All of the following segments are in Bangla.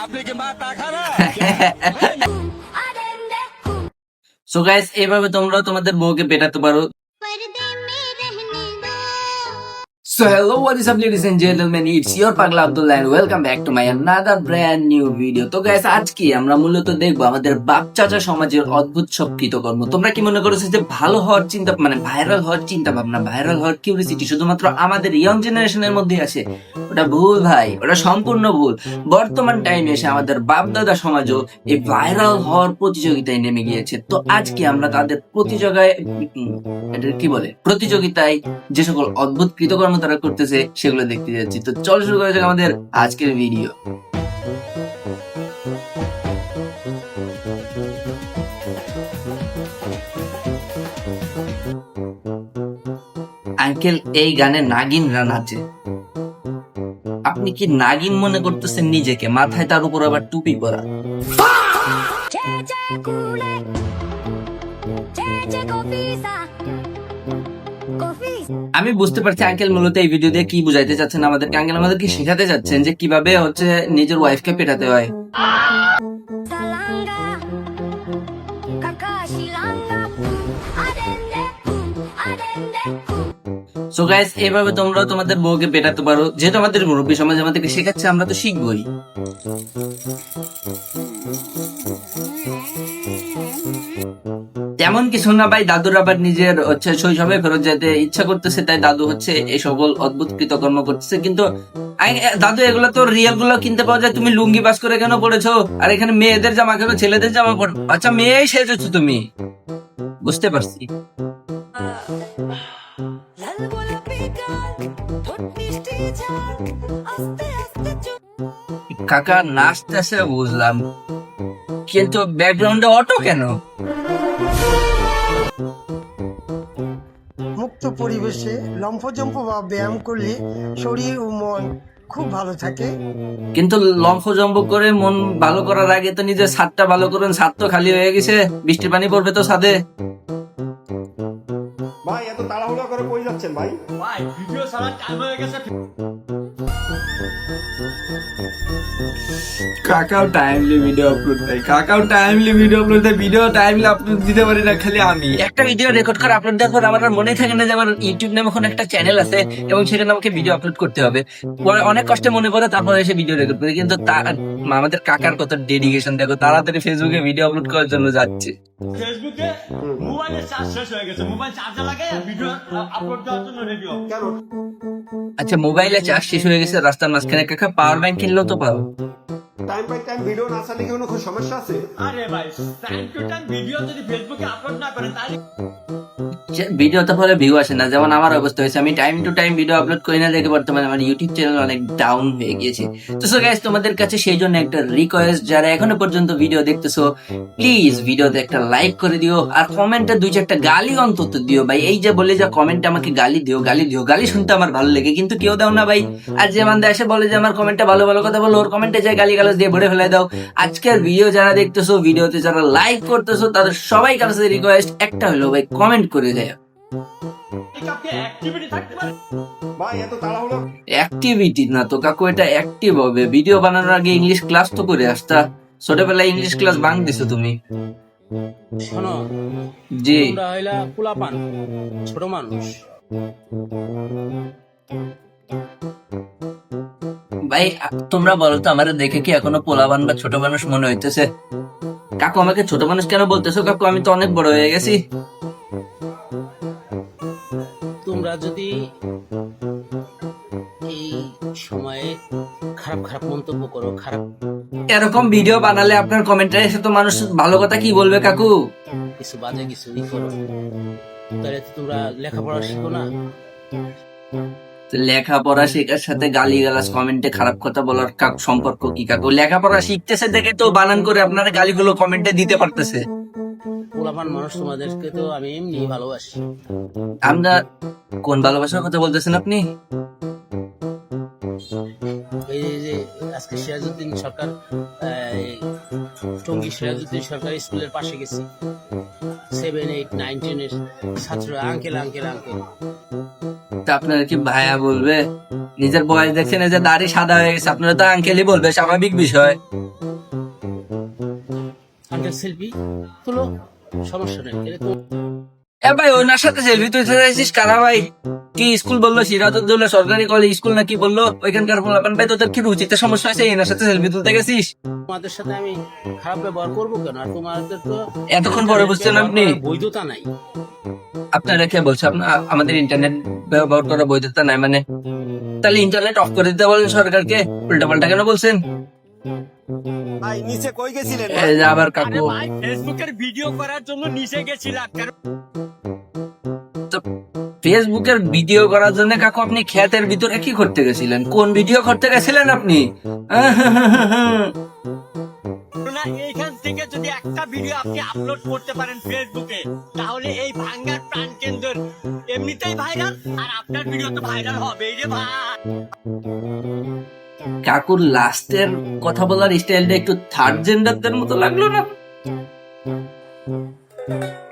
আপনি কি মাথা খারাপ? সো গাইস, এইভাবে তোমরা তোমাদের বউকে পেটাতে পারো। So hello, what is up ladies and gentlemen, it's your Pagla Abdullah and welcome back to my another brand new video. তো guys, আজকে আমরা মূলত দেখবো আমাদের বাপ চাচা সমাজের অদ্ভুত সব কৃতকর্ম। তোমরা কি মনে করছো যে ভালো হওয়ার চিন্তা, মানে ভাইরাল হওয়ার চিন্তা ভাবনা, ভাইরাল হওয়ার কিউরিসিটি শুধুমাত্র আমাদের ইয়ং জেনারেশনের মধ্যে আছে? ওটা ভুল ভাই, ওটা সম্পূর্ণ ভুল। বর্তমান টাইমে এসে আমাদের বাপ দাদা সমাজও এই ভাইরাল হওয়ার প্রতিযোগিতায় নেমে গিয়েছে। তো আজকে আমরা তাদের প্রতিযোগিতায় যে সকল অদ্ভুত কৃতকর্ম তারা করতেছে সেগুলো দেখতে যাচ্ছি। তো চল শুরু করা যাক আমাদের আজকের ভিডিও। আঙ্কেল, এই গানে নাগিনরা নাচে। আপনি কি নাগিন মনে করতেছেন নিজেকে? মাথায় তার উপর আবার টুপি পরা। আমি বুঝতে পারছি আঙ্কেল মূলত এই ভিডিও দিয়ে কি বুঝাইতে চাচ্ছেন আমাদেরকে। আঙ্কেল আমাদেরকে শেখাতে চাচ্ছেন যে কিভাবে হচ্ছে নিজের ওয়াইফকে পেটাতে হয়। সো গাইস, এইভাবে তোমরা তোমাদের বউকে পেটাতে পারো। যেহেতু আমাদের মুরব্বী সমাজ আমাদেরকে শেখাচ্ছে, আমরা তো শিখবই। তেমন কিছু না ভাই, দাদুর আবার নিজের হচ্ছে শৈশবে ফেরত যেতে ইচ্ছা করতেছে, তাই দাদু হচ্ছে এই সকল অদ্ভুত কৃতকর্ম করতেছে। কিন্তু দাদু, এগুলো তো রিয়েল গুলো কিনতে পাওয়া যায়। তুমি লুঙ্গি বাস করে কেন পড়েছো? আর এখানে মেয়েদের জামা কেন, ছেলেদের জামা পড়ো? আচ্ছা, মেয়েই সেজেছো তুমি, বুঝতে পারছি। কাকা নাচতেছে বুঝলাম, কিন্তু ব্যাকগ্রাউন্ডে অটো কেন? মুক্ত পরিবেশে লম্ফজম্প বা ব্যায়াম করলে শরীর ও মন খুব ভালো থাকে। কিন্তু লম্ফজম্প করে মন ভালো করার আগে তো নিজের ছাদটা ভালো করুন। ছাদ তো খালি হয়ে গেছে, বৃষ্টির পানি পড়বে তো ছাদে। ভাই এত তাড়াহুড়া করে কই যাচ্ছেন ভাই? ভাই ভিডিও ছাড়ার টাইম হয়ে গেছে। কাকাও টাইমলি ভিডিও আপলোড দেয়, ভিডিও টাইমলি আপলোড দিতে পারি না খালি আমি। একটা ভিডিও রেকর্ড করে আপলোড দেওয়ার পর আমার আর মনে থাকে না যে আমার ইউটিউব নামে এখন একটা চ্যানেল আছে এবং সেখানে আমাকে ভিডিও আপলোড করতে হবে। পরে অনেক কষ্টে মনে পড়ে, তারপরে এসে ভিডিও রেকর্ড করি। কিন্তু আমাদের কাকার কত ডেডিকেশন দেখো, তাড়াতাড়ি ফেসবুকে ভিডিও আপলোড করার জন্য যাচ্ছে। ফেসবুকে মোবাইলের চার্জ শেষ হয়ে গেছে, মোবাইল চার্জে লাগাই ভিডিও আপলোড দেওয়ার জন্য রেডি হও। কেন? আচ্ছা, মোবাইলে চার্জ শেষ হয়ে গেছে রাস্তার মাঝখানে, কাকা পাওয়ার ব্যাংক কিনলেও তো পাও। টাইম বাই টাইম ভিডিও না ছাড়লে কি কোনো সমস্যা আছে? আরে ভাই, টাইম টু টাইম ভিডিও যদি ফেসবুকে আপলোড না করে তাহলে ভিডিওতে পরে ভিউ আসে না। যেমন আমার অবস্থা হয়েছে, আমি time to time video upload করি না দেখে বর্তমানে আমার ইউটিউব চ্যানেল অনেক ডাউন হয়ে গিয়েছে। তো সো গাইস, তোমাদের কাছে সেই জন্য একটা রিকোয়েস্ট, যারা এখনো পর্যন্ত ভিডিও দেখতেছো প্লিজ ভিডিওতে একটা লাইক করে দিও, আর কমেন্টে 2-4টা গালি অন্তত দিও ভাই। এই যে বলে যে কমেন্টে আমাকে গালি দিও, গালি শুনতে আমার ভালো লাগে, কিন্তু কেউ দাও না ভাই। আর যে বান্দা এসে বলে যে আমার কমেন্টে ভালো ভালো কথা বলো, ওর কমেন্টে যায় গালি গালাজ দিয়ে ভরে ফেলে দাও। আজকের ভিডিও যারা দেখতেছো, ভিডিওতে যারা লাইক করতেছো, তাদের সবাই কাছে রিকোয়েস্ট একটা হলো ভাই, কমেন্ট করে দেয়। অ্যাক্টিভিটি থাকতে পারে। ভাই এত তাড়াহুড়ো অ্যাক্টিভিটি না তো কাকু, এটা অ্যাক্টিভ হবে। ভিডিও বানানোর আগে ইংলিশ ক্লাস তো করে আসতা। ছোটবেলায় ইংলিশ ক্লাস ভাঙ দিছো তুমি। শোনো, জি তোমরা হইলা পোলাপান, ছোট মানুষ। ভাই, তোমরা বলো তো, আমার দেখে কি এখনো পোলাবান বা ছোট মানুষ মনে হইতেছে? কাকু, আমাকে ছোট মানুষ কেন বলতেছো কাকু? আমি তো অনেক বড় হয়ে গেছি। তোমরা যদি এই সময়ে খারাপ খারাপ মন্তব্য করো, এরকম ভিডিও বানালে আপনার কমেন্টে এসে তো মানুষ ভালো কথা কি বলবে কাকু? কিছু বাজে কিছু করো, তাহলে তো তোমরা লেখাপড়া শিখো না। লেখাপড়া শেখার সাথে গালি গালাজ কমেন্টে খারাপ কথা বলার সম্পর্ক কি কাকু? লেখাপড়া শিখতেছে দেখে তো বানান করে আপনারা গালিগুলো কমেন্টে দিতে পারতেছে। পোলাপান মানুষ, তোমাদেরকে তো আমি এমনি ভালোবাসি। আমরা কোন ভালোবাসার কথা বলতেছেন আপনি? এই যে আজকে সিরাজউদ্দিন সরকার, টঙ্গী সিরাজউদ্দিন সরকারি স্কুলের পাশে গেছি, 7, 8, 9, 10 এর ছাত্র। আঙ্কেল আঙ্কেল আঙ্কেল, তা আপনারা কি ভাইয়া বলবে? নিজের বয়স দেখছেন, এই যে দাড়ি সাদা হয়ে গেছে, আপনারা তো আঙ্কেলই বলবে, স্বাভাবিক বিষয়। আঙ্কেল সেলফি তুলো, সমস্যা নেই। এটা তো এ ভাই ওনার সাথে সেলফি তুলতে চাইছিস কারা ভাই? কি স্কুল বললো? সিরাজউদ্দৌলা সরকারি কলেজ স্কুল নাকি বললো? ওইখানকার পোলাপান ভাই তোদের কি রুচিতে সমস্যা আছে? এনার সাথে সেলফি তুলতে গেছিস? তোমাদের সাথে আমি খারাপ ব্যবহার করবো কেন? আর তোমাদের তো এতক্ষণ পরে বুঝছেন আপনি? বৈধতা নাই। আপনারা কে বলছে আপনার আমাদের ইন্টারনেট ব্যবহার করার বৈধতা নাই মানে? তাহলে ইন্টারনেট অফ করে দিতে বলেন সরকারকে, উল্টাপাল্টা কেন বলছেন? ভাই নিচে কই গেছিলেন এই যে আবার আরে কাকু ভাই ফেসবুকের ভিডিও করার জন্য নিচে গেছিলাম। ফেসবুকের ভিডিও করার জন্য কাকু আপনি ক্ষেতের ভিতরে কি করতে গেছিলেন? কোন ভিডিও করতে গেছিলেন আপনি? না এইখান থেকে যদি একটা ভিডিও আপনি আপলোড করতে পারেন ফেসবুকে, তাহলে এই ভাঙ্গার প্রাণ কেন্দ্র এমনিতেই ভাইরাল, আর আপনার ভিডিও তো ভাইরাল হবেই রে ভাই। কাকুর লাস্টের কথা বলার স্টাইলটা একটু থার্ড জেন্ডারদের মতো লাগলো না?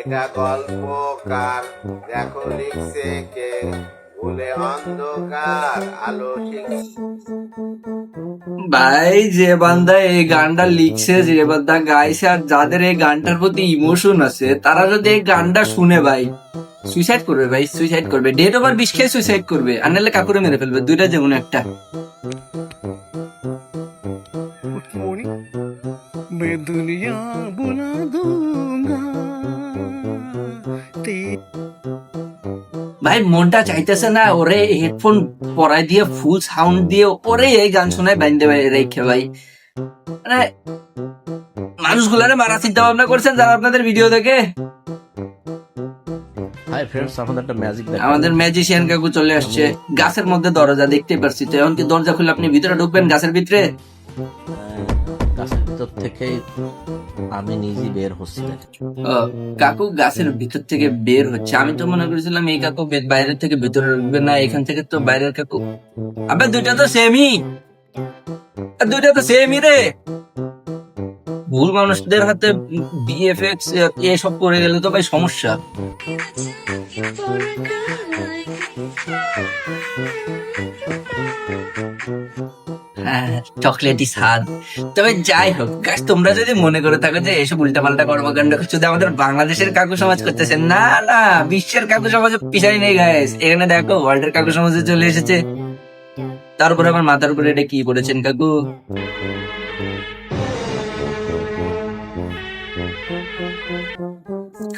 এটা গল্পকার, দেখো লিখছে কে, ভুলে অন্ধকার আলো ঠিক। ভাই যে বান্দা এই গানটা লিখছে, যে বান্দা গাইছে, আর যাদের এই গানটার প্রতি ইমোশন আছে, তারা যদি এই গানটা শুনে ভাই সুইসাইড করবে, ভাই সুইসাইড করবে, ডেট ওভার বিষ খেয়ে সুইসাইড করবে, আর নাহলে কাকুরে মেরে ফেলবে, দুইটা যেমন একটা। ভাই মনটা চাইতেছে না ওরে হেডফোন পরাই দিয়ে ফুল সাউন্ড দিয়ে ওরে এই গান শোনায় বাইন্দে ভাই রেখে ভাই। মানে মানুষগুলারে মারা চিন্তা ভাবনা করছেন যারা আপনাদের ভিডিও দেখে? হাই ফ্রেন্ডস, আমাদের একটা ম্যাজিক দেখ। আমাদের ম্যাজিশিয়ান কাকু চলে আসছে। গাছের মধ্যে দরজা দেখতে পারছি, তো এখন কি দরজা খুলে আপনি ভিতরে ঢুকবেন গাছের ভিতরে? গাছের ভিতর থেকে আমি নিজে বের হচ্ছি। ও, কাকু গাছের ভিতর থেকে বের হচ্ছে। আমি তো মনে করেছিলাম এই কাকু বাইরের থেকে ভিতরে ঢুকবে না, এখান থেকে তো বাইরের কাকু। আবে দুইটা তো সেমই, দুইটা তো সেমই রে। ভুল মানুষদের হাতে বিএফএক্স এসব করে গেলে তো ভাই সমস্যা। হ্যাঁ, চকলেটই স্বাদ। তবে যাই হোক গাছ, তোমরা যদি মনে করে থাকো যে এসব উল্টাপাল্টা কর্মকাণ্ড শুধু আমাদের বাংলাদেশের কাকু সমাজ করতেছে, না না, বিশ্বের কাকু সমাজে পিছাই নেই গাইস। এখানে দেখো ওয়ার্ল্ডের কাকু সমাজে চলে এসেছে। তারপরে আমার মাথার উপরে এটা কি পড়েছেন কাকু?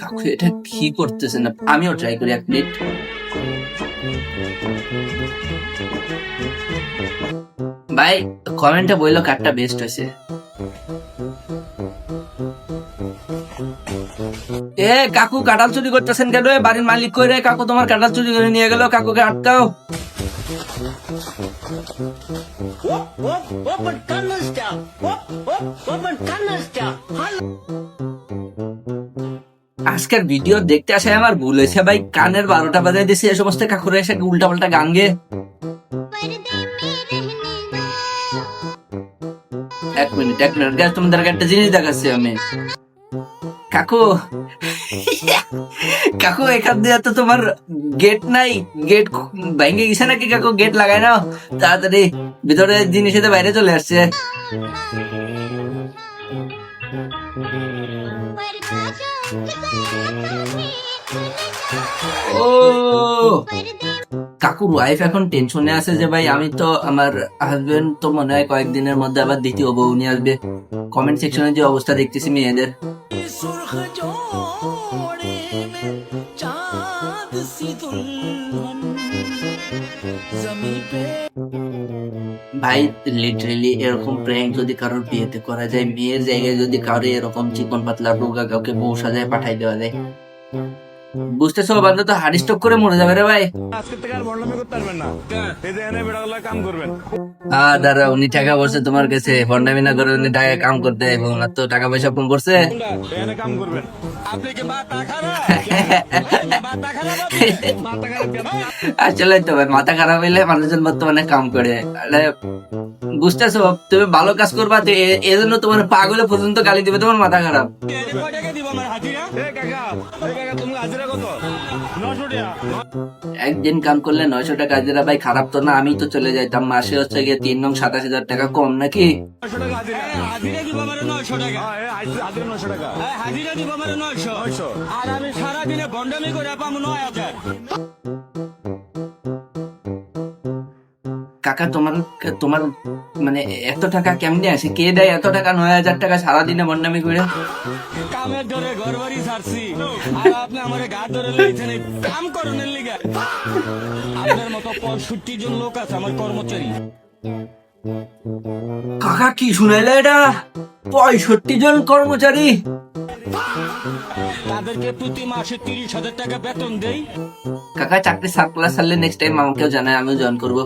কাকু এটা কি করতেছেন? আমিও ট্রাই করি এক মিনিট। ভাই কমেন্টে বললো কারটা বেস্ট হয়েছে। এ কাকু কাঁঠাল চুরি করতেছেন কেন? বাড়ির মালিক করে কাকু তোমার কাঁঠাল চুরি করে নিয়ে গেল, কাকুকে আটকাও। আজকের ভিডিও দেখতে আসে আমার ভুল হয়েছে ভাই, কানের 12টা বাজায় দিয়েছি এই সমস্ত কাকুরা এসে উল্টা পাল্টা গান গে। এক মিনিট গাছ, তোমাদের একটা জিনিস দেখাচ্ছি আমি। কাকু কাকু এখান দিয়ে তো তোমার গেট নাই, গেট ভেঙে গেছে নাকি কাকু? গেট লাগাই নাও তাড়াতাড়ি, ভিতরে জিনিস এতে বাইরে চলে আসছে। ও কাকুর ওয়াইফ এখন টেনশনে আছে যে ভাই আমি তো, আমার হাজবেন্ড তো মনে হয় কয়েকদিনের মধ্যে আবার দ্বিতীয় বউ নিয়ে আসবে। কমেন্ট সেকশনে যে অবস্থা দেখতেছি মেয়েদের, ভাই লিটারেলি এরকম প্র্যাঙ্ক যদি কারোর বিয়েতে করা যায়, মেয়ের জায়গায় যদি কারো এরকম চিকন পাতলা রোগা কাউকে বউ সাজায় পাঠাই দেওয়া যায়, বুঝতেছো বান্ধব তো হার্ট স্ট্রোক করে মরে যাবে রে ভাই। দাঁড়া, উনি টাকা পড়ছে তোমার কাছে, ভন্ডামি না করে উনি টাকা কাম করতে এবং তো টাকা পয়সা কম করছে। মাথা খারাপ হবে? মাথা খারাপ আসলে তো ভাই মাথা খারাপ হইলে মানুষজন বর্তমানে কাম করে আরে বুঝতেছো তুমি ভালো কাজ করবা তো এজন্য তোমার পাগলে পর্যন্ত গালি দিবে তোমার মাথা খারাপ কয় টাকা দিব আমার হাজিরা? তুমি হাজিরা কত? 900 টাকা। একদিন কাম করলে 900 টাকা হাজিরা ভাই খারাপ তো না আমি তো চলে যাইতাম মাসে হচ্ছে গিয়ে 3,27,000 টাকা কম নাকি 900 টাকা হাজিরা। হাজিরা দিব আমার 900 টাকা। হাজিরা 900 টাকা। হাজিরা দিব আমার 900। আর আমি সারা দিনে বন্ডামি করে পাবো 9,000। কাকা তোমার তোমার মানে এত টাকা কেমনে আসে কে দেয় এত টাকা 9,000 টাকা সারাদিনে বন্ডামি করে কামের ধরে ঘর বাড়ি ছাড়ছি আর আপনি আমার গাছ ধরে লইছেন এই কাম করনের লিগা। আপনার মতো 65 জন লোক আছে আমার কর্মচারী। কাকা কি শুনাইলে এটা 65 জন কর্মচারী তাদেরকে প্রতি মাসে 30,000 টাকা বেতন দেই। কাকা চাকরি সার্কুলার ছাড়লে নেক্সট টাইম আমাকেও জানায় আমিও জয়েন করবো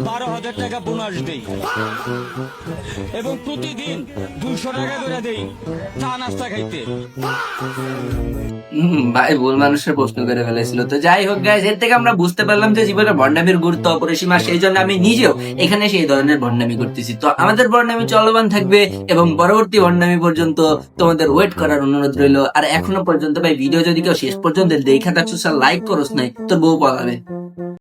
12,000 টাকা বোনাস দেই এবং প্রতিদিন 200 টাকা করে দেই চা নাস্তা খাইতে। ভাই ভুল মানুষের প্রশ্ন করে ফেলেছিল তো যাই হোক গাইস এর থেকে আমরা বুঝতে পারলাম যে জীবনে ভণ্ডামির গুরুত্ব অপরিসীমা সেই জন্য আমি নিজেও এখানে সেই ধরনের ভণ্ডামি করতেছি তো আমাদের ভণ্ডামি চলমান থাকবে এবং পরবর্তী ভণ্ডামি পর্যন্ত তোমাদের ওয়েট করার অনুরোধ রইলো আর এখনো পর্যন্ত ভাই ভিডিও যদি কেউ শেষ পর্যন্ত দেখা থাকছো লাইক করোস নাই তোর বউ পালাবে